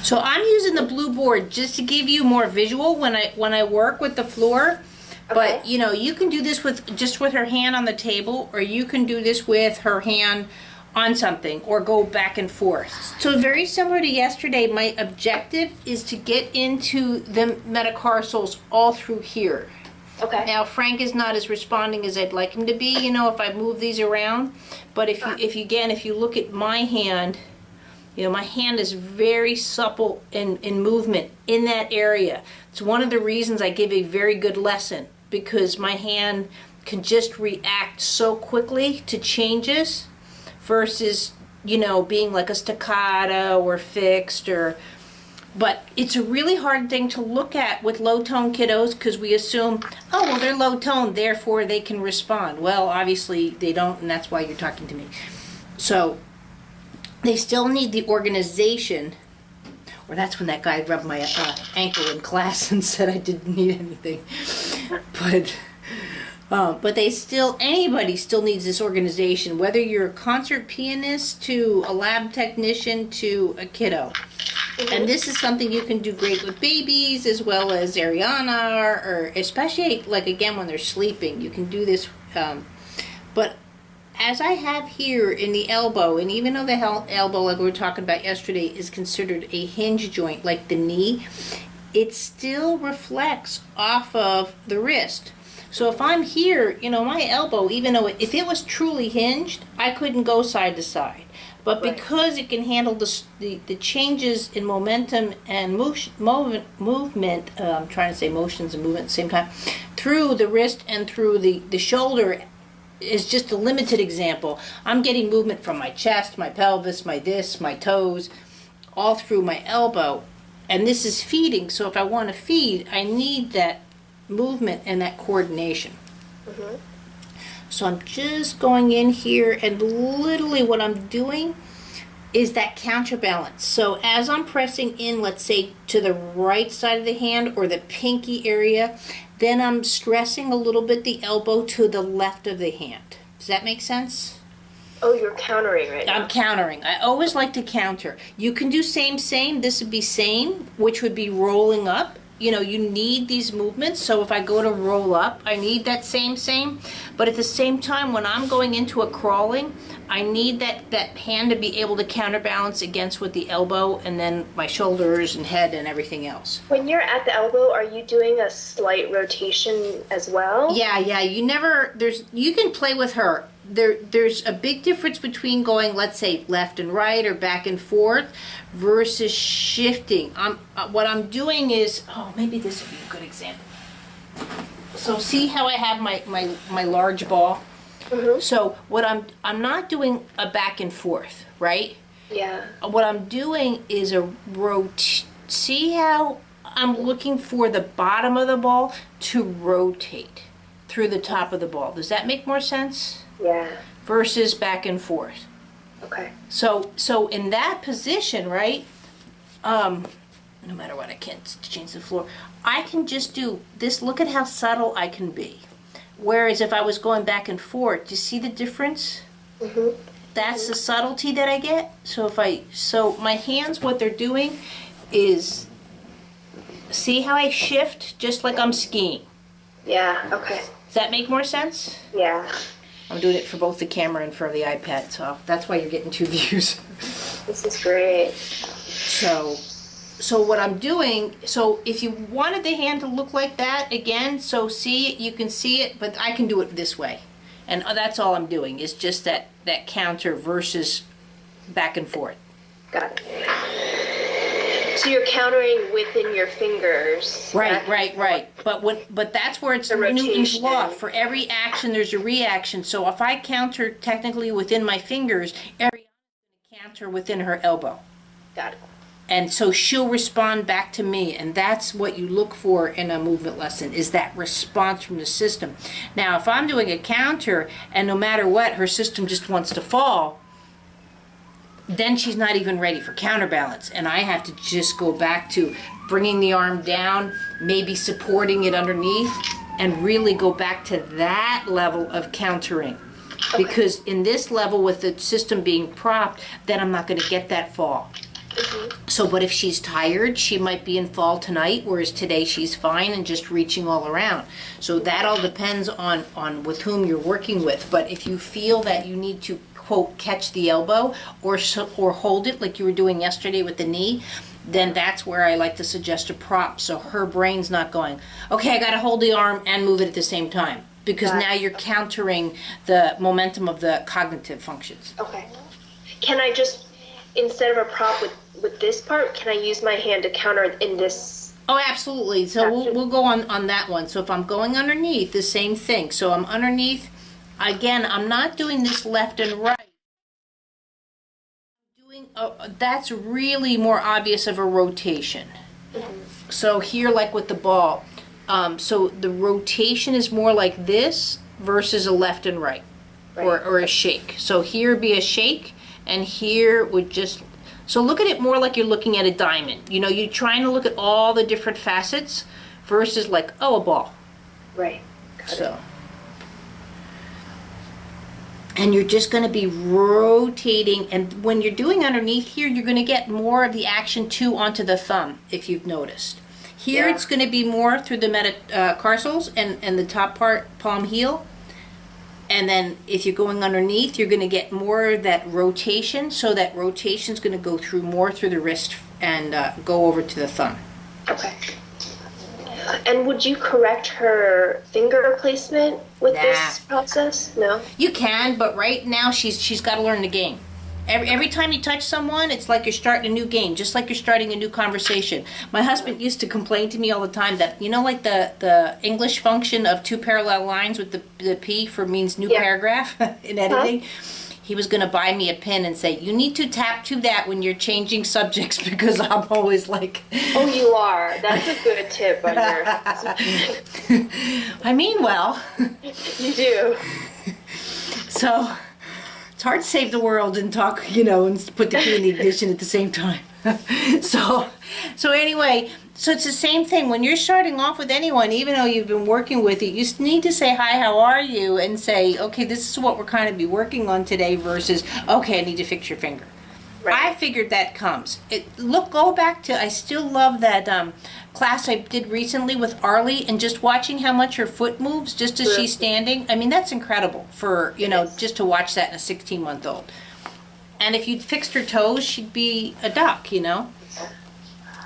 So I'm using the blue board just to give you more visual when I work with the floor. Okay. But you can do this with just with her hand on the table, or you can do this with her hand on something, or go back and forth. So very similar to yesterday, my objective is to get into the metatarsals all through here. Okay. Now Frank is not as responding as I'd like him to be, if I move these around. But if you look at my hand, my hand is very supple in movement in that area. It's one of the reasons I give a very good lesson, because my hand can just react so quickly to changes versus, being like a staccato or fixed but it's a really hard thing to look at with low-tone kiddos, because we assume, oh, well, they're low-tone, therefore they can respond. Well, obviously they don't, and that's why you're talking to me. So they still need the organization, or that's when that guy rubbed my ankle in class and said I didn't need anything. But anybody still needs this organization, whether you're a concert pianist to a lab technician to a kiddo. And this is something you can do great with babies as well as Ariana, or especially like again when they're sleeping. You can do this, but as I have here in the elbow, and even though the elbow, like we were talking about yesterday, is considered a hinge joint like the knee, it still reflects off of the wrist. So if I'm here, my elbow, even though if it was truly hinged, I couldn't go side to side. But because it can handle the changes in momentum and movement, I'm trying to say motions and movement at the same time, through the wrist and through the shoulder, is just a limited example. I'm getting movement from my chest, my pelvis, my toes, all through my elbow. And this is feeding, so if I want to feed, I need that movement and that coordination. Mm-hmm. So I'm just going in here, and literally what I'm doing is that counterbalance. So as I'm pressing in, let's say to the right side of the hand or the pinky area, then I'm stressing a little bit the elbow to the left of the hand. Does that make sense? Oh, you're countering right now. I'm countering. I always like to counter. You can do same. This would be same, which would be rolling up. You need these movements. So if I go to roll up, I need that same. But at the same time, when I'm going into a crawling, I need that hand to be able to counterbalance against with the elbow, and then my shoulders and head and everything else. When you're at the elbow, are you doing a slight rotation as well? Yeah. You can play with her. There's a big difference between going, let's say, left and right or back and forth versus shifting. What I'm doing is, maybe this would be a good example. So see how I have my large ball? Mm-hmm. So what I'm not doing a back and forth, right? Yeah. What I'm doing is a see how I'm looking for the bottom of the ball to rotate through the top of the ball. Does that make more sense? Yeah. Versus back and forth. Okay. So in that position, right? No matter what, I can't change the floor. I can just do this. Look at how subtle I can be. Whereas if I was going back and forth, do you see the difference? Mm-hmm. That's the subtlety that I get. So my hands, what they're doing is, see how I shift just like I'm skiing. Yeah. Okay. Does that make more sense? Yeah. I'm doing it for both the camera and for the iPad, so that's why you're getting 2 views. This is great. So what I'm doing, so if you wanted the hand to look like that, again, so see, you can see it, but I can do it this way. And that's all I'm doing, is just that counter versus back and forth. Got it. So you're countering within your fingers. Right. But that's where it's Newton's law. For every action, there's a reaction. So if I counter technically within my fingers, Ariana's going to counter within her elbow. Got it. And so she'll respond back to me, and that's what you look for in a movement lesson, is that response from the system. Now, if I'm doing a counter, and no matter what, her system just wants to fall, then she's not even ready for counterbalance, and I have to just go back to bringing the arm down, maybe supporting it underneath, and really go back to that level of countering. Okay. Because in this level, with the system being propped, then I'm not going to get that fall. So, but if she's tired, she might be in fall tonight, whereas today she's fine and just reaching all around. So that all depends on with whom you're working with. But if you feel that you need to, quote, catch the elbow or hold it like you were doing yesterday with the knee, then that's where I like to suggest a prop, so her brain's not going, okay, I got to hold the arm and move it at the same time, because now you're countering the momentum of the cognitive functions. Okay. Can I just, instead of a prop with this part, can I use my hand to counter in this? Oh, absolutely. So we'll go on that one. So if I'm going underneath, the same thing. So I'm underneath. Again, I'm not doing this left and right. That's really more obvious of a rotation. So here, like with the ball, so the rotation is more like this versus a left and right. Or a shake. So here would be a shake, and here would just, so look at it more like you're looking at a diamond. You know, you're trying to look at all the different facets versus like, oh, a ball. Right. Got it. And you're just going to be rotating, and when you're doing underneath here, you're going to get more of the action too onto the thumb, if you've noticed. Here it's going to be more through the metatarsals and the top part, palm heel. And then if you're going underneath, you're going to get more of that rotation, so that rotation's going to go through more through the wrist and go over to the thumb. Okay. And would you correct her finger placement with this process? No? You can, but right now she's got to learn the game. Every time you touch someone, it's like you're starting a new game, just like you're starting a new conversation. My husband used to complain to me all the time that, you know, like the English function of two parallel lines with the P for means new paragraph in editing. He was going to buy me a pen and say, you need to tap to that when you're changing subjects, because I'm always like... Oh, you are. That's a good tip on your... I mean well. You do. So, it's hard to save the world and talk, you know, and put the key in the ignition at the same time. So anyway, so it's the same thing. When you're starting off with anyone, even though you've been working with it, you need to say, hi, how are you? And say, okay, this is what we're kind of be working on today versus, okay, I need to fix your finger. Right. I figured that comes. Go back to, I still love that class I did recently with Arlie, and just watching how much her foot moves just as she's standing. I mean, that's incredible for, you know, just to watch that in a 16-month-old. And if you'd fixed her toes, she'd be a duck, you know.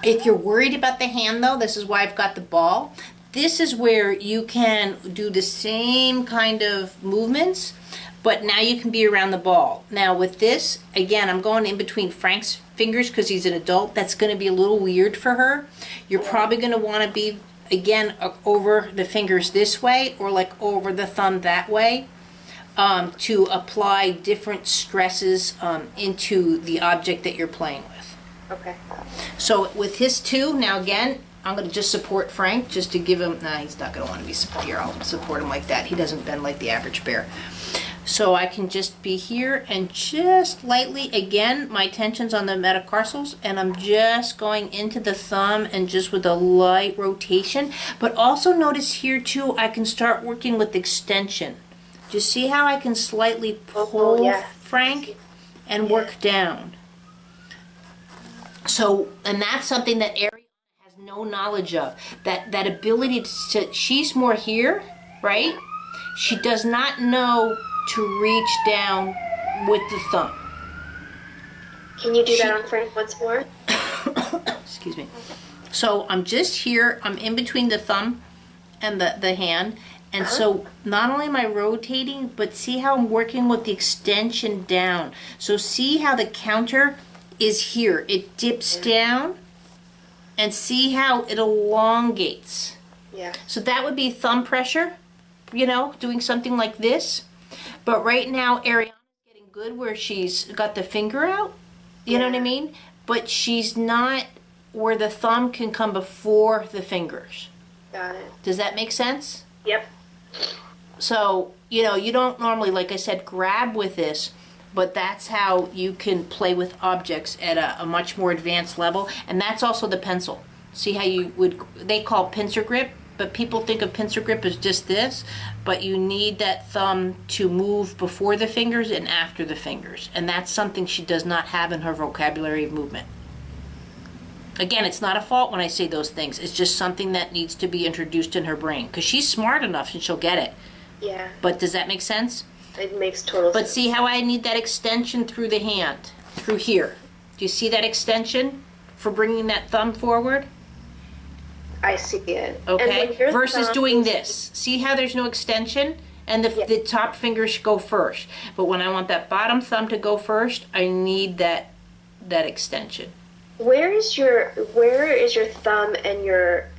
If you're worried about the hand, though, this is why I've got the ball. This is where you can do the same kind of movements, but now you can be around the ball. Now with this, again, I'm going in between Frank's fingers because he's an adult. That's going to be a little weird for her. You're probably going to want to be, again, over the fingers this way or like over the thumb that way. To apply different stresses into the object that you're playing with. Okay. So with his two, now again, I'm going to just support Frank just to give him, he's not going to want to be here. I'll support him like that. He doesn't bend like the average bear. So I can just be here and just lightly, again, my tension's on the metatarsals, and I'm just going into the thumb and just with a light rotation. But also notice here too, I can start working with extension. Do you see how I can slightly pull Frank and work down? So, and that's something that Ariana has no knowledge of. That ability to, she's more here, right? She does not know to reach down with the thumb. Can you do that on Frank once more? Excuse me. So I'm just here, I'm in between the thumb and the hand. And so not only am I rotating, but see how I'm working with the extension down. So see how the counter is here. It dips down, and see how it elongates. Yeah. So that would be thumb pressure, you know, doing something like this. But right now, Ariana's getting good where she's got the finger out, you know what I mean? But she's not where the thumb can come before the fingers. Got it. Does that make sense? Yep. So, you know, you don't normally, like I said, grab with this, but that's how you can play with objects at a much more advanced level. And that's also the pencil. See how you would, they call pincer grip, but people think of pincer grip as just this, but you need that thumb to move before the fingers and after the fingers. And that's something she does not have in her vocabulary of movement. Again, it's not a fault when I say those things. It's just something that needs to be introduced in her brain. Because she's smart enough and she'll get it. Yeah. But does that make sense? It makes total sense. But see how I need that extension through the hand? Through here. Do you see that extension for bringing that thumb forward? I see it. Okay. Versus doing this. See how there's no extension? And the top finger should go first. But when I want that bottom thumb to go first, I need that extension. Where is your thumb and your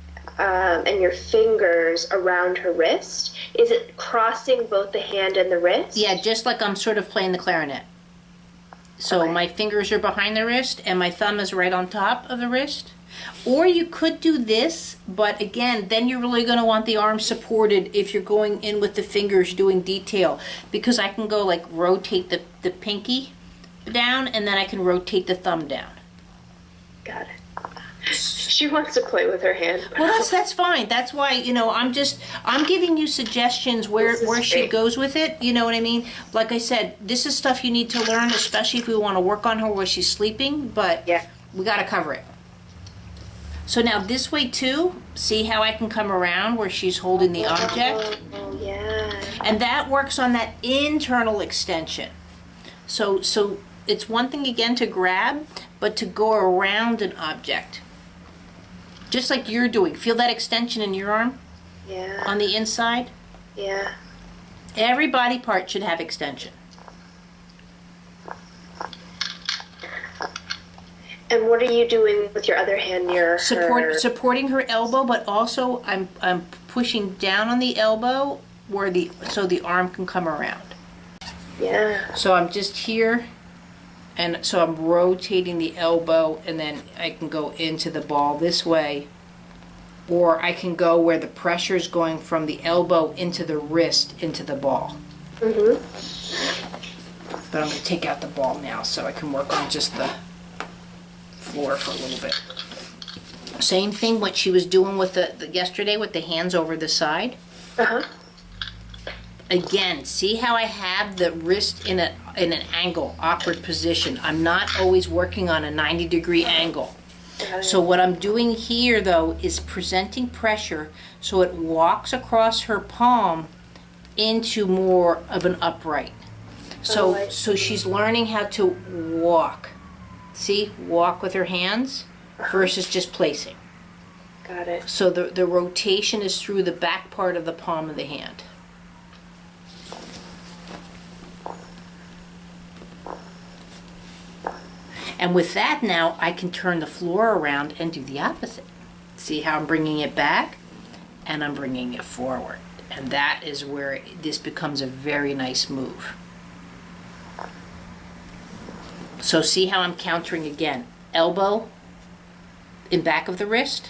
fingers around her wrist? Is it crossing both the hand and the wrist? Yeah, just like I'm sort of playing the clarinet. So my fingers are behind the wrist and my thumb is right on top of the wrist. Or you could do this, but again, then you're really going to want the arm supported if you're going in with the fingers doing detail. Because I can go like rotate the pinky down and then I can rotate the thumb down. Got it. She wants to play with her hand. Well, that's fine. That's why, I'm giving you suggestions where she goes with it. You know what I mean? Like I said, this is stuff you need to learn, especially if we want to work on her while she's sleeping, but we got to cover it. So now this way too, see how I can come around where she's holding the object? Oh, yeah. And that works on that internal extension. So it's one thing again to grab, but to go around an object. Just like you're doing. Feel that extension in your arm? Yeah. On the inside? Yeah. Every body part should have extension. And what are you doing with your other hand near her? Supporting her elbow, but also I'm pushing down on the elbow so the arm can come around. Yeah. So I'm just here, and so I'm rotating the elbow, and then I can go into the ball this way, or I can go where the pressure is going from the elbow into the wrist into the ball. Mm-hmm. But I'm going to take out the ball now so I can work on just the floor for a little bit. Same thing what she was doing with the yesterday with the hands over the side. Uh-huh. Again, see how I have the wrist in an angle, awkward position. I'm not always working on a 90-degree angle. So what I'm doing here, though, is presenting pressure so it walks across her palm into more of an upright. So she's learning how to walk. See, walk with her hands versus just placing. Got it. So the rotation is through the back part of the palm of the hand. And with that now, I can turn the floor around and do the opposite. See how I'm bringing it back? And I'm bringing it forward. And that is where this becomes a very nice move. So see how I'm countering again. Elbow in back of the wrist.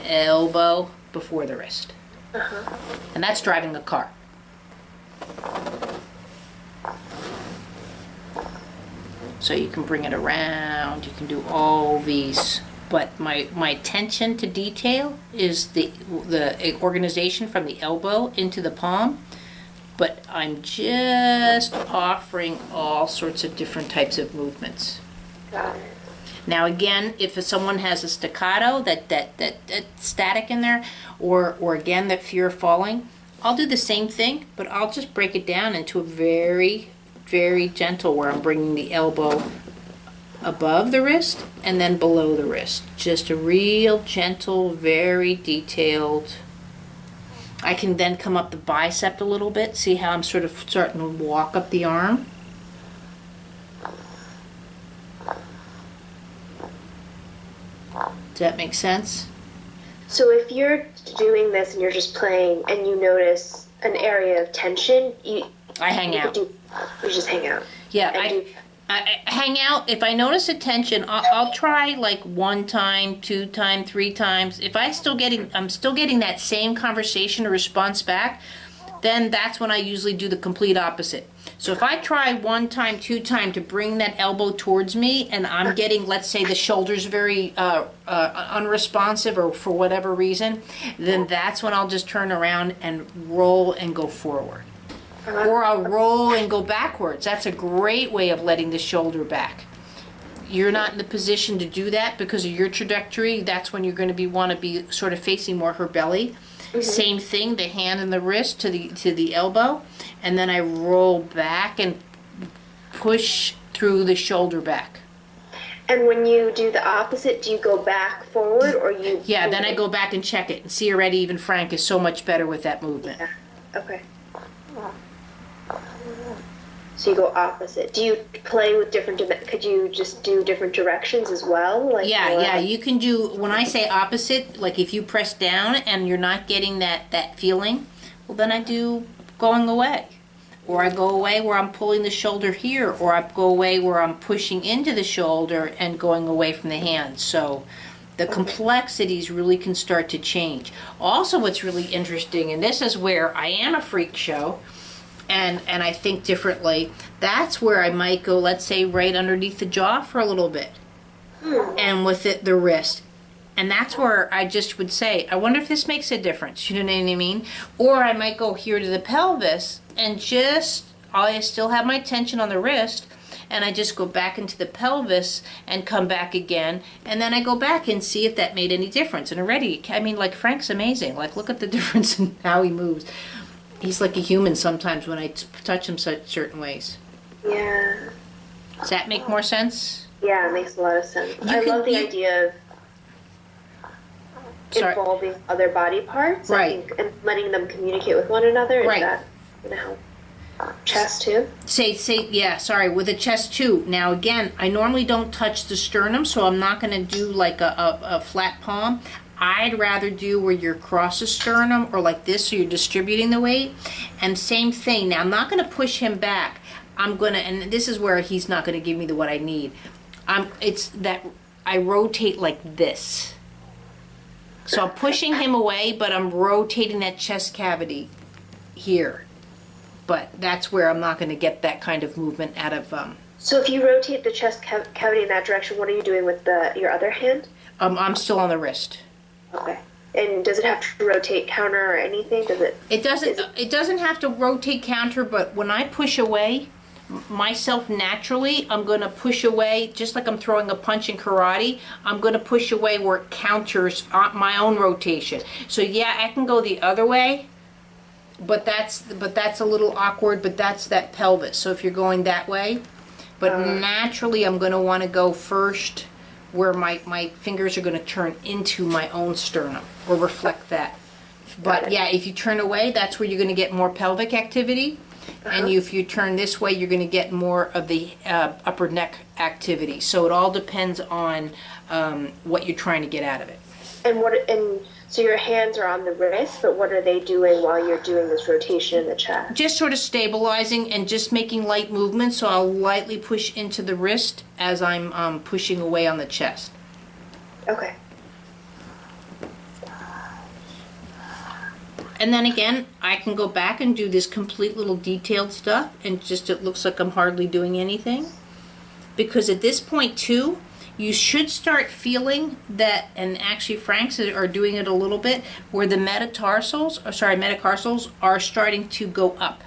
Elbow before the wrist. Uh-huh. And that's driving a car. So you can bring it around, you can do all these, but my attention to detail is the organization from the elbow into the palm, but I'm just offering all sorts of different types of movements. Got it. Now again, if someone has a staccato, that static in there, or again that fear of falling, I'll do the same thing, but I'll just break it down into a very gentle, where I'm bringing the elbow above the wrist and then below the wrist. Just a real gentle, very detailed. I can then come up the bicep a little bit. See how I'm sort of starting to walk up the arm? Does that make sense? So if you're doing this and you're just playing and you notice an area of tension, I hang out. You just hang out. Yeah, I hang out. If I notice a tension, I'll try like 1 time, 2 times, 3 times. If I'm still getting that same conversation or response back, then that's when I usually do the complete opposite. So if I try 1 time, 2 times to bring that elbow towards me, and I'm getting, let's say, the shoulders very unresponsive or for whatever reason, then that's when I'll just turn around and roll and go forward. Or I'll roll and go backwards. That's a great way of letting the shoulder back. you're not in the position to do that because of your trajectory, that's when you're going to want to be sort of facing more her belly. Same thing, the hand and the wrist to the elbow, and then I roll back and push through the shoulder back. And when you do the opposite, do you go back forward or you? Yeah, then I go back and check it and see already even Frank is so much better with that movement. Yeah. Okay. So you go opposite. Do you play with different? Could you just do different directions as well? Like Yeah. You can do, when I say opposite, like if you press down and you're not getting that feeling, well then I do going away. Or I go away where I'm pulling the shoulder here, or I go away where I'm pushing into the shoulder and going away from the hand. So the complexities really can start to change. Also what's really interesting, and this is where I am a freak show, and I think differently, that's where I might go, let's say, right underneath the jaw for a little bit. And with it, the wrist. And that's where I just would say, I wonder if this makes a difference, you know what I mean? Or I might go here to the pelvis and I still have my tension on the wrist, and I just go back into the pelvis and come back again, and then I go back and see if that made any difference. And already, I mean, like Frank's amazing. Like, look at the difference in how he moves. He's like a human sometimes when I touch him certain ways. Yeah. Does that make more sense? Yeah, it makes a lot of sense. I love the idea of involving other body parts, right, I think, and letting them communicate with one another. Right. Is that going to help? Chest too? With the chest too. Now again, I normally don't touch the sternum, so I'm not going to do like a flat palm. I'd rather do where you're across the sternum or like this, so you're distributing the weight. And same thing. Now I'm not going to push him back. I'm going to, and this is where he's not going to give me what I need. It's that I rotate like this. So I'm pushing him away, but I'm rotating that chest cavity here. But that's where I'm not going to get that kind of movement out of. So if you rotate the chest cavity in that direction, what are you doing with your other hand? I'm still on the wrist. Okay. And does it have to rotate counter or anything? Does it? It doesn't. It doesn't have to rotate counter, but when I push away, myself naturally, I'm going to push away just like I'm throwing a punch in karate. I'm going to push away where it counters my own rotation. So yeah, I can go the other way. But that's a little awkward, but that's that pelvis. So if you're going that way, but naturally I'm going to want to go first where my fingers are going to turn into my own sternum or reflect that. But yeah, if you turn away, that's where you're going to get more pelvic activity. And if you turn this way, you're going to get more of the upper neck activity. So it all depends on what you're trying to get out of it. And so your hands are on the wrist, but what are they doing while you're doing this rotation in the chest? Just sort of stabilizing and just making light movements. So I'll lightly push into the wrist as I'm pushing away on the chest. Okay. And then again, I can go back and do this complete little detailed stuff, and just it looks like I'm hardly doing anything. Because at this point too, you should start feeling that, and actually Frank's are doing it a little bit, where the metatarsals are starting to go up.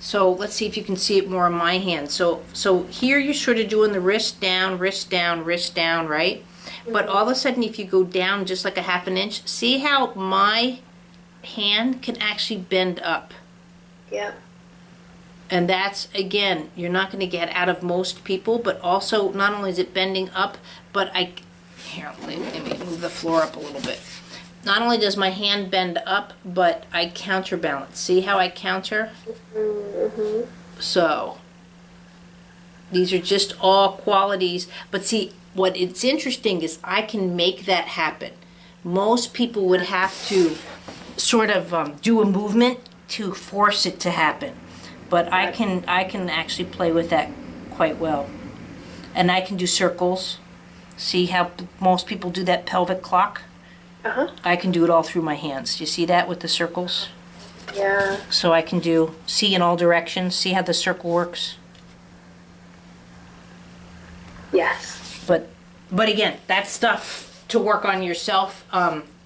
So let's see if you can see it more in my hand. So here you're sort of doing the wrist down, right? But all of a sudden if you go down just like a half an inch, see how my hand can actually bend up. Yeah. And that's, again, you're not going to get out of most people, but also not only is it bending up, but here, let me move the floor up a little bit. Not only does my hand bend up, but I counterbalance. See how I counter? Mm-hmm. So, these are just all qualities. But see, what it's interesting is I can make that happen. Most people would have to sort of do a movement to force it to happen. But I can actually play with that quite well. And I can do circles. See how most people do that pelvic clock? Uh-huh. I can do it all through my hands. Do you see that with the circles? Yeah. So I can see in all directions. See how the circle works? Yes. But again, that's stuff to work on yourself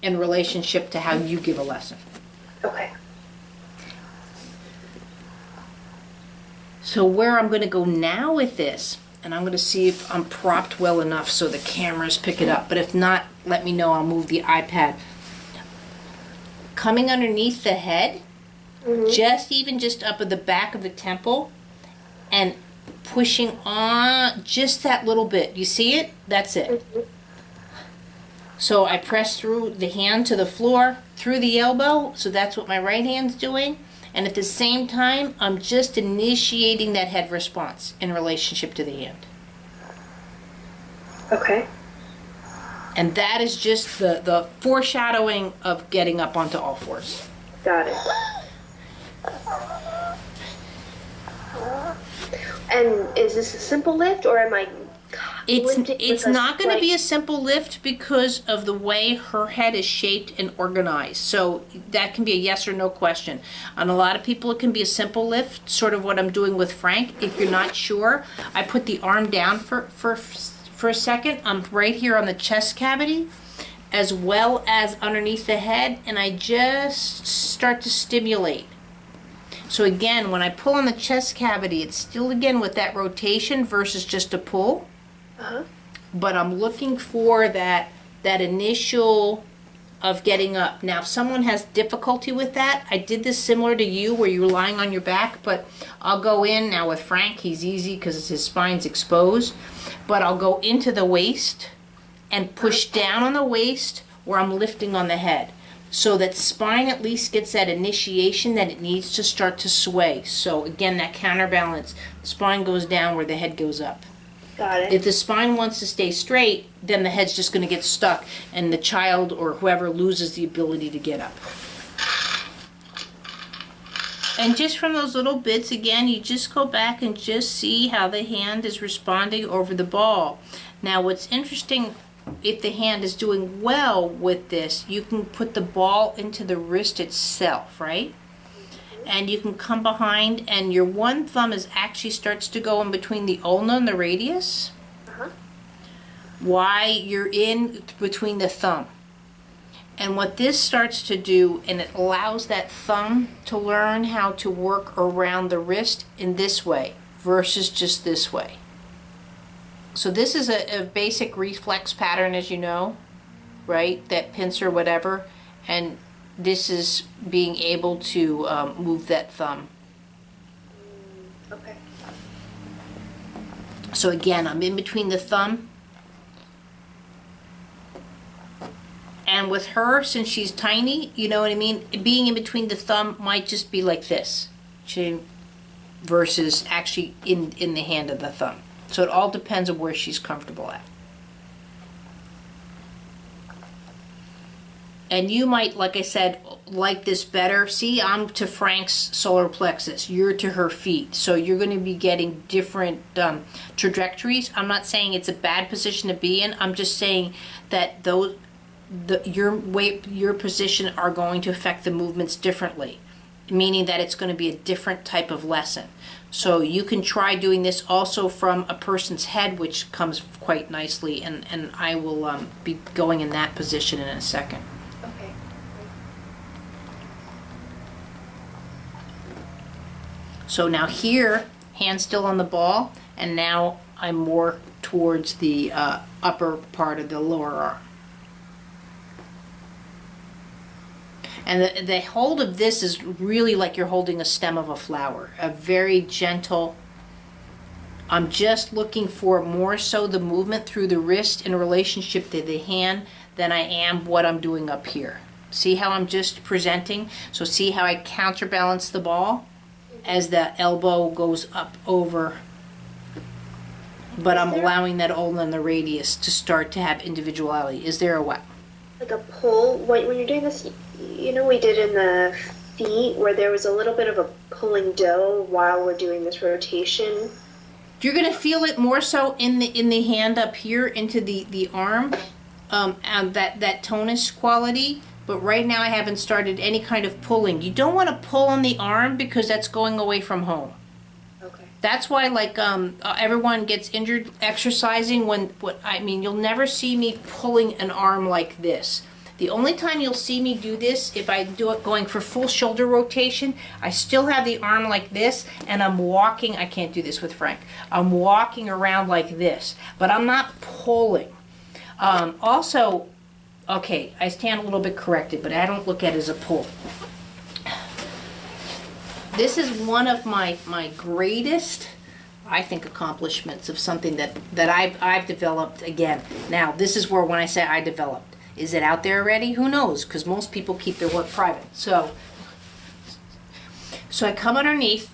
in relationship to how you give a lesson. Okay. So where I'm going to go now with this And I'm going to see if I'm propped well enough so the cameras pick it up. But if not, let me know. I'll move the iPad. Coming underneath the head, just up at the back of the temple, and pushing on just that little bit. You see it? That's it. So I press through the hand to the floor, through the elbow. So that's what my right hand's doing. And at the same time, I'm just initiating that head response in relationship to the hand. Okay. And that is just the foreshadowing of getting up onto all fours. Got it. And is this a simple lift, or am I It's not going to be a simple lift because of the way her head is shaped and organized. So that can be a yes or no question. On a lot of people, it can be a simple lift, sort of what I'm doing with Frank. If you're not sure, I put the arm down for a second. I'm right here on the chest cavity, as well as underneath the head, and I just start to stimulate. So again, when I pull on the chest cavity, it's still, again, with that rotation versus just a pull. But I'm looking for that initial of getting up. Now, if someone has difficulty with that, I did this similar to you where you're lying on your back, but I'll go in now with Frank. He's easy because his spine's exposed. But I'll go into the waist and push down on the waist where I'm lifting on the head. So that spine at least gets that initiation that it needs to start to sway. So again, that counterbalance. The spine goes down where the head goes up. Got it. If the spine wants to stay straight, then the head's just going to get stuck, and the child or whoever loses the ability to get up. And just from those little bits, again, you just go back and just see how the hand is responding over the ball. Now, what's interesting, if the hand is doing well with this, you can put the ball into the wrist itself, right? And you can come behind, and your one thumb actually starts to go in between the ulna and the radius. Why you're in between the thumb. And what this starts to do, and it allows that thumb to learn how to work around the wrist in this way versus just this way. So this is a basic reflex pattern, as you know, right? That pincer, whatever. And this is being able to move that thumb. Okay. So again, I'm in between the thumb. And with her, since she's tiny, you know what I mean? Being in between the thumb might just be like this. Versus actually in the hand of the thumb. So it all depends on where she's comfortable at. And you might, like I said, like this better. See, I'm to Frank's solar plexus. You're to her feet. So you're going to be getting different trajectories. I'm not saying it's a bad position to be in. I'm just saying that your position are going to affect the movements differently. Meaning that it's going to be a different type of lesson. So you can try doing this also from a person's head, which comes quite nicely. And I will be going in that position in a second. So now here, hand still on the ball, and now I'm more towards the upper part of the lower arm. And the hold of this is really like you're holding a stem of a flower, a very gentle. I'm just looking for more so the movement through the wrist in relationship to the hand than I am what I'm doing up here. See how I'm just presenting? So see how I counterbalance the ball as the elbow goes up over, but I'm allowing that ulna and the radius to start to have individuality. Is there a what? Like a pull, when you're doing this, you know, we did in the feet where there was a little bit of a pulling dough while we're doing this rotation. You're going to feel it more so in the hand up here into the arm, and that tonus quality. But right now I haven't started any kind of pulling. You don't want to pull on the arm because that's going away from home. Okay. That's why, like, everyone gets injured exercising you'll never see me pulling an arm like this. The only time you'll see me do this, if I do it going for full shoulder rotation, I still have the arm like this, and I'm walking. I can't do this with Frank. I'm walking around like this, but I'm not pulling. Also, okay, I stand a little bit corrected, but I don't look at it as a pull. This is one of my greatest, I think, accomplishments of something that I've developed again. Now, this is where when I say I developed, is it out there already? Who knows? Because most people keep their work private. So I come underneath.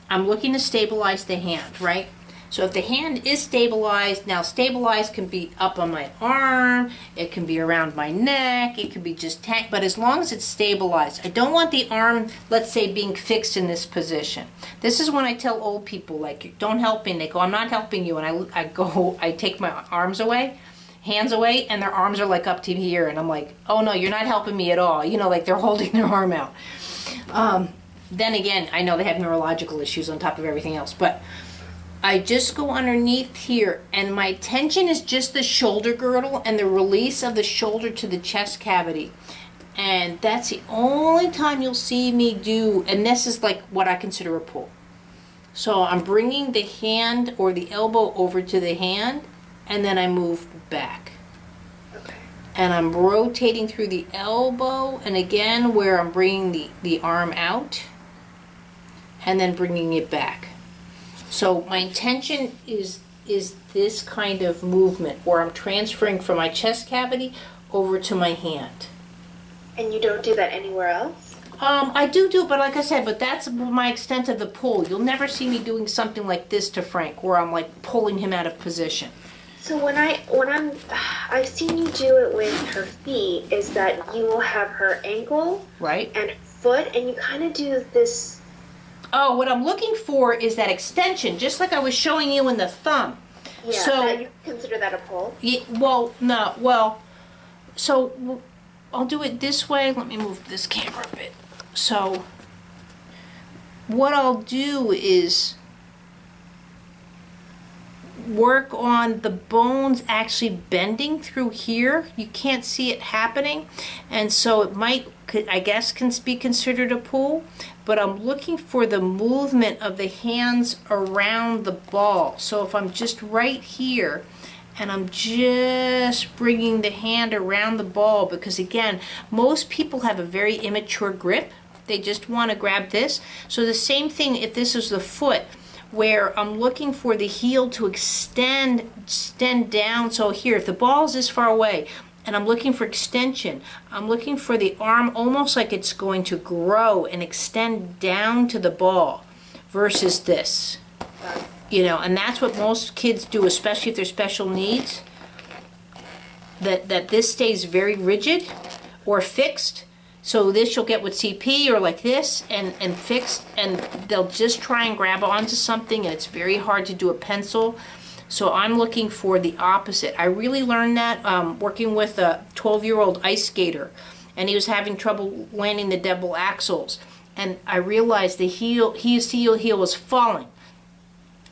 I'm looking to stabilize the hand, right? So if the hand is stabilized, now stabilized can be up on my arm, it can be around my neck, it can be just but as long as it's stabilized. I don't want the arm, let's say, being fixed in this position. This is when I tell old people, like, don't help me. And they go, I'm not helping you. And I take my arms away, hands away, and their arms are like up to here. And I'm like, oh no, you're not helping me at all. You know, like they're holding their arm out. Then again, I know they have neurological issues on top of everything else, but I just go underneath here, and my tension is just the shoulder girdle and the release of the shoulder to the chest cavity. And that's the only time you'll see me do, and this is like what I consider a pull. So I'm bringing the hand or the elbow over to the hand, and then I move back. Okay. And I'm rotating through the elbow, and again where I'm bringing the arm out, and then bringing it back. So my intention is this kind of movement where I'm transferring from my chest cavity over to my hand. And you don't do that anywhere else? I do, but like I said, but that's my extent of the pull. You'll never see me doing something like this to Frank, where I'm like pulling him out of position. So I've seen you do it with her feet, is that you will have her ankle, right, and foot, and you kind of do this. Oh, what I'm looking for is that extension, just like I was showing you in the thumb. Yeah, so you consider that a pull? So I'll do it this way. Let me move this camera a bit. So what I'll do is work on the bones actually bending through here. You can't see it happening, and so it might, I guess, can be considered a pull, but I'm looking for the movement of the hands around the ball. So if I'm just right here and I'm just bringing the hand around the ball, because again, most people have a very immature grip. They just want to grab this. So the same thing if this is the foot, where I'm looking for the heel to extend down. So here, if the ball is this far away and I'm looking for extension, I'm looking for the arm almost like it's going to grow and extend down to the ball versus this. You know, and that's what most kids do, especially if they're special needs, that this stays very rigid or fixed. So this you'll get with CP or like this and fixed, and they'll just try and grab onto something, and it's very hard to do a pencil. So I'm looking for the opposite. I really learned that working with a 12-year-old ice skater, and he was having trouble landing the double axles. And I realized the his heel was falling.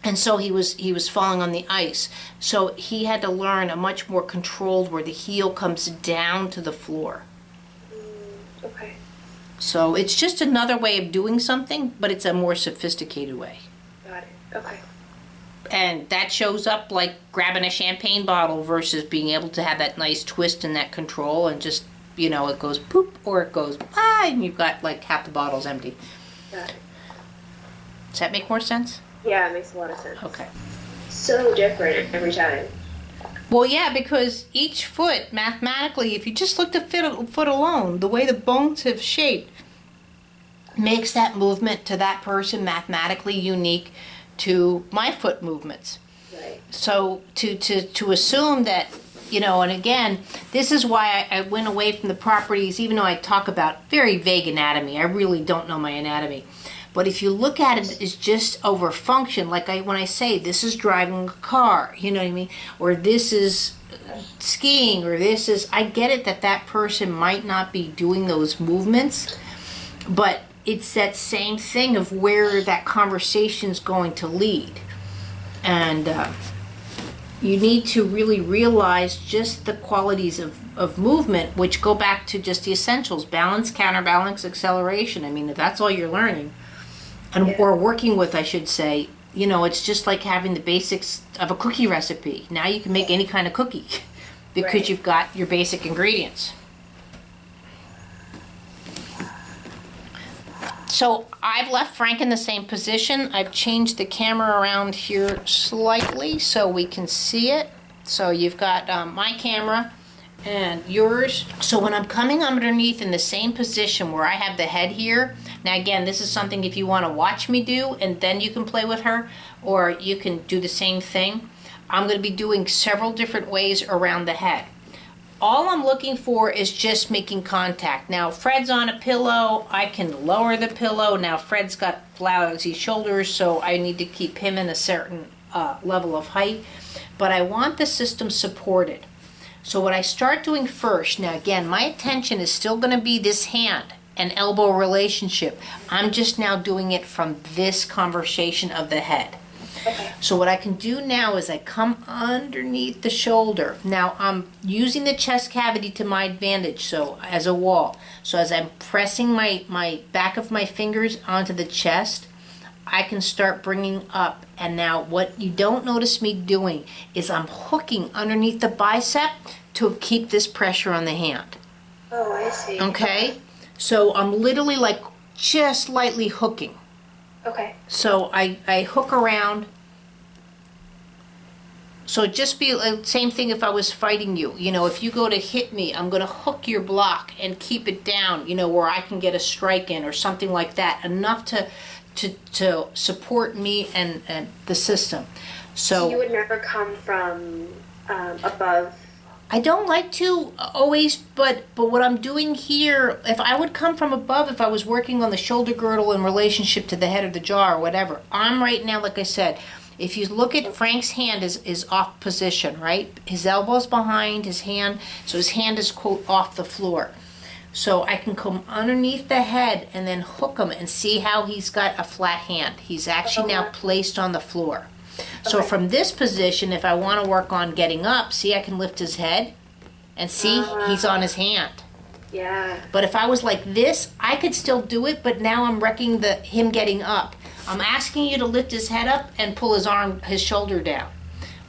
And so he was falling on the ice. So he had to learn a much more controlled, where the heel comes down to the floor. Okay. So it's just another way of doing something, but it's a more sophisticated way. Got it. Okay. And that shows up like grabbing a champagne bottle versus being able to have that nice twist and that control, and just, you know, it goes poop or it goes and you've got like half the bottle's empty. Got it. Does that make more sense? Yeah, it makes a lot of sense. Okay. So different every time. Well, yeah, because each foot, mathematically, if you just looked at foot alone, the way the bones have shaped makes that movement to that person mathematically unique to my foot movements. Right. So to assume that, you know, and again, this is why I went away from the properties, even though I talk about very vague anatomy. I really don't know my anatomy. But if you look at it as just over function, like when I say this is driving a car, you know what I mean? Or this is skiing, or this is, I get it that person might not be doing those movements, but it's that same thing of where that conversation's going to lead. And you need to really realize just the qualities of movement, which go back to just the essentials: balance, counterbalance, acceleration. I mean, if that's all you're learning, and or working with, I should say, it's just like having the basics of a cookie recipe. Now you can make any kind of cookie because Right. you've got your basic ingredients. So I've left Frank in the same position. I've changed the camera around here slightly so we can see it. So you've got my camera and yours. So when I'm coming underneath in the same position where I have the head here, now again, this is something if you want to watch me do and then you can play with her, or you can do the same thing. I'm going to be doing several different ways around the head. All I'm looking for is just making contact. Now, Fred's on a pillow. I can lower the pillow. Now, Fred's got lousy shoulders, so I need to keep him in a certain level of height. But I want the system supported. So what I start doing first, now again, my attention is still going to be this hand and elbow relationship. I'm just now doing it from this conversation of the head. Okay. So what I can do now is I come underneath the shoulder. Now I'm using the chest cavity to my advantage, so as a wall. So as I'm pressing my back of my fingers onto the chest, I can start bringing up. And now what you don't notice me doing is I'm hooking underneath the bicep to keep this pressure on the hand. Oh, I see. Okay? So I'm literally like just lightly hooking. Okay. So I hook around. So it'd just be the same thing if I was fighting you. If you go to hit me, I'm going to hook your block and keep it down, where I can get a strike in or something like that, enough to support me and the system. So you would never come from above. I don't like to always, but what I'm doing here, if I would come from above, if I was working on the shoulder girdle in relationship to the head of the jaw or whatever, I'm right now, like I said, if you look at Frank's hand is off position, right? His elbow's behind his hand, so his hand is, quote, off the floor. So I can come underneath the head and then hook him and see how he's got a flat hand. He's actually now placed on the floor. So from this position, if I want to work on getting up, see, I can lift his head and see he's on his hand. Yeah. But if I was like this, I could still do it, but now I'm wrecking him getting up. I'm asking you to lift his head up and pull his shoulder down.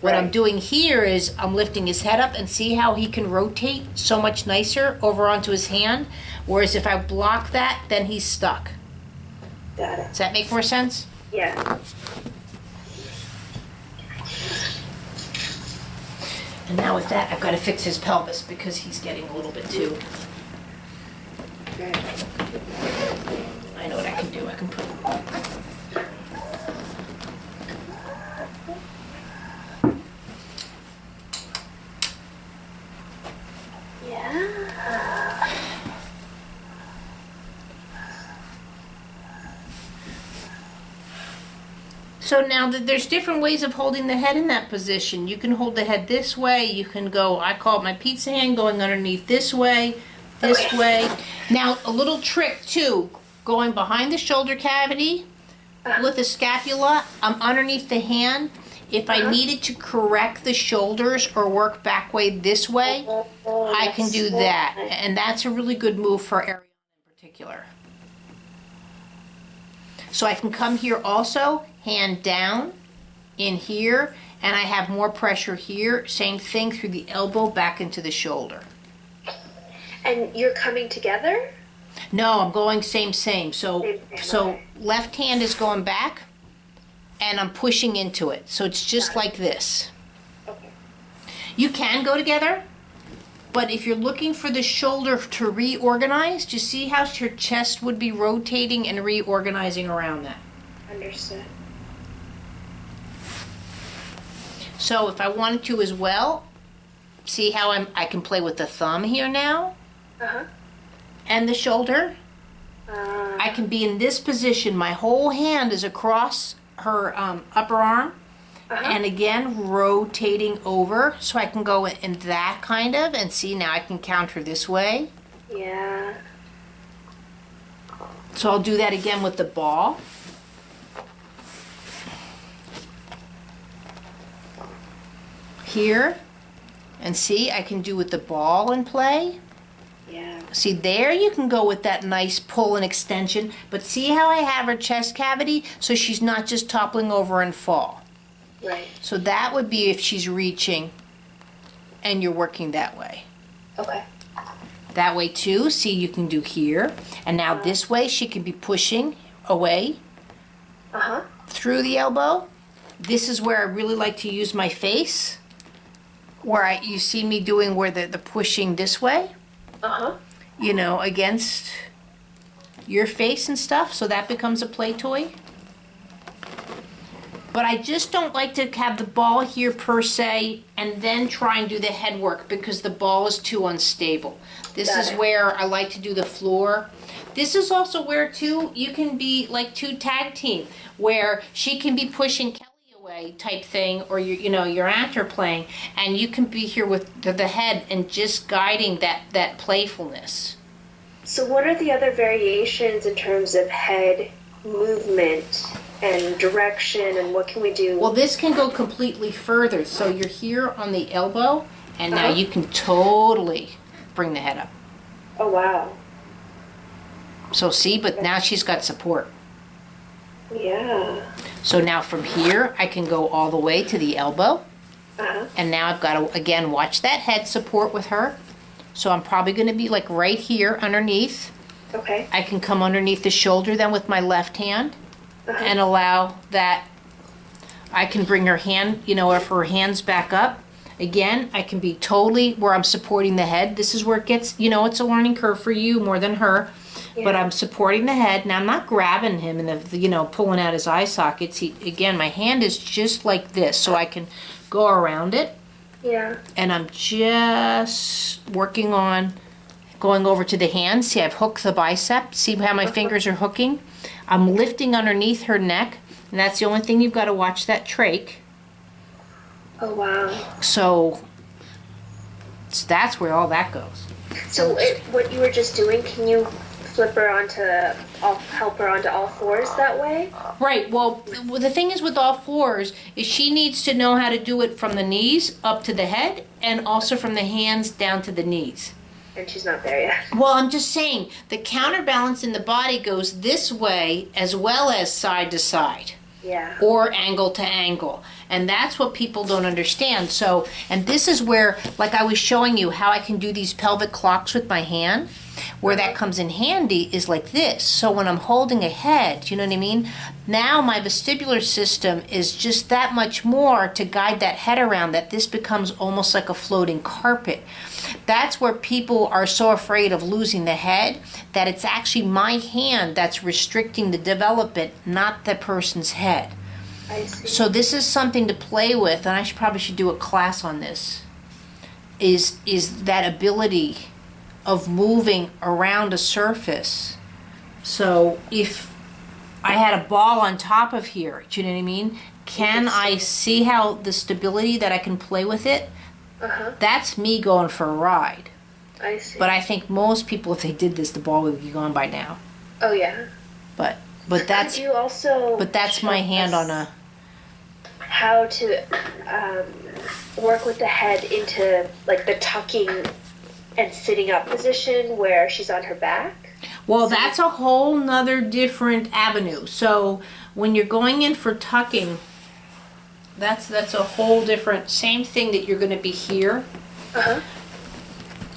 What I'm doing here is I'm lifting his head up and see how he can rotate so much nicer over onto his hand. Whereas if I block that, then he's stuck. Got it. Does that make more sense? Yeah. And now with that, I've got to fix his pelvis because he's getting a little bit too. Right. I know what I can do. I can put. Yeah. So now there's different ways of holding the head in that position. You can hold the head this way. You can go, I call it my pizza hand, going underneath this way, this way. Now a little trick too, going behind the shoulder cavity with the scapula, I'm underneath the hand. If I needed to correct the shoulders or work back way this way, I can do that. And that's a really good move for Ariana in particular. So I can come here also, hand down in here, and I have more pressure here. Same thing through the elbow back into the shoulder. And you're coming together? No, I'm going same. So Okay. left hand is going back, and I'm pushing into it. So it's just like this. Okay. You can go together, but if you're looking for the shoulder to reorganize, do you see how your chest would be rotating and reorganizing around that? Understood. So if I wanted to as well, see how I can play with the thumb here now Uh-huh. and the shoulder. I can be in this position. My whole hand is across her upper arm. And again, rotating over, so I can go in that kind of, and see now I can counter this way. Yeah. So I'll do that again with the ball. here. And see, I can do with the ball and play. Yeah. See, there you can go with that nice pull and extension. But see how I have her chest cavity? So she's not just toppling over and fall. Right. So that would be if she's reaching and you're working that way. Okay. That way too, see, you can do here. And now this way she can be pushing away through the elbow. This is where I really like to use my face. Where you see me doing where the pushing this way. You know, against your face and stuff. So that becomes a play toy. But I just don't like to have the ball here per se and then try and do the head work because the ball is too unstable. This is where I like to do the floor. This is also where too you can be like two tag team where she can be pushing Kelly away type thing, or you're after playing and you can be here with the head and just guiding that playfulness. So what are the other variations in terms of head movement and direction, and what can we do? Well, this can go completely further. So you're here on the elbow, and now you can totally bring the head up. Oh, wow. So see, but now she's got support. Yeah. So now from here, I can go all the way to the elbow. And now I've got to, again, watch that head support with her. So I'm probably going to be like right here underneath. Okay. I can come underneath the shoulder then with my left hand. And allow that, I can bring her hand, if her hand's back up, again, I can be totally where I'm supporting the head. This is where it gets, it's a learning curve for you more than her, but I'm supporting the head. Now I'm not grabbing him and pulling out his eye sockets. Again, my hand is just like this, so I can go around it. Yeah. And I'm just working on going over to the hand. See, I've hooked the bicep. See how my fingers are hooking? I'm lifting underneath her neck, and that's the only thing you've got to watch, that trach. Oh, wow. So that's where all that goes. So what you were just doing, can you help her onto all fours that way? Right. Well, the thing is with all fours is she needs to know how to do it from the knees up to the head and also from the hands down to the knees. And she's not there yet. Well, I'm just saying, the counterbalance in the body goes this way as well as side to side. Yeah. Or angle to angle. And that's what people don't understand. So, and this is where, like I was showing you, how I can do these pelvic clocks with my hand. Where that comes in handy is like this. So when I'm holding a head, you know what I mean? Now my vestibular system is just that much more to guide that head around, that this becomes almost like a floating carpet. That's where people are so afraid of losing the head, that it's actually my hand that's restricting the development, not the person's head. I see. So this is something to play with, and I probably should do a class on this, is that ability of moving around a surface. So if I had a ball on top of here, do you know what I mean? Can I see how the stability that I can play with it? That's me going for a ride. I see. But I think most people, if they did this, the ball would be gone by now. Oh, yeah. But that's Could you also that's my hand on a. How to work with the head into like the tucking and sitting up position where she's on her back? Well, that's a whole nother different avenue. So when you're going in for tucking, that's a whole different, same thing that you're going to be here.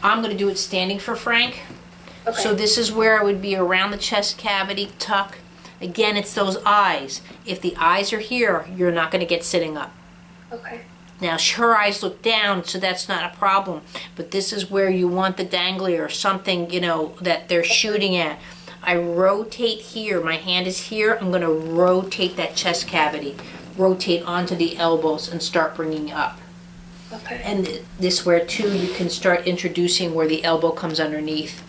I'm going to do it standing for Frank. Okay. So this is where I would be around the chest cavity, tuck. Again, it's those eyes. If the eyes are here, you're not going to get sitting up. Okay. Now, her eyes look down, so that's not a problem. But this is where you want the dangly or something, that they're shooting at. I rotate here. My hand is here. I'm going to rotate that chest cavity. Rotate onto the elbows and start bringing up. Okay. And this where, too, you can start introducing where the elbow comes underneath.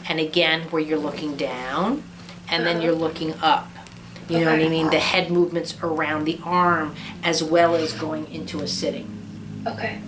And again, where you're looking down, and then you're looking up. You know what I mean? The head movements around the arm as well as going into a sitting. Okay.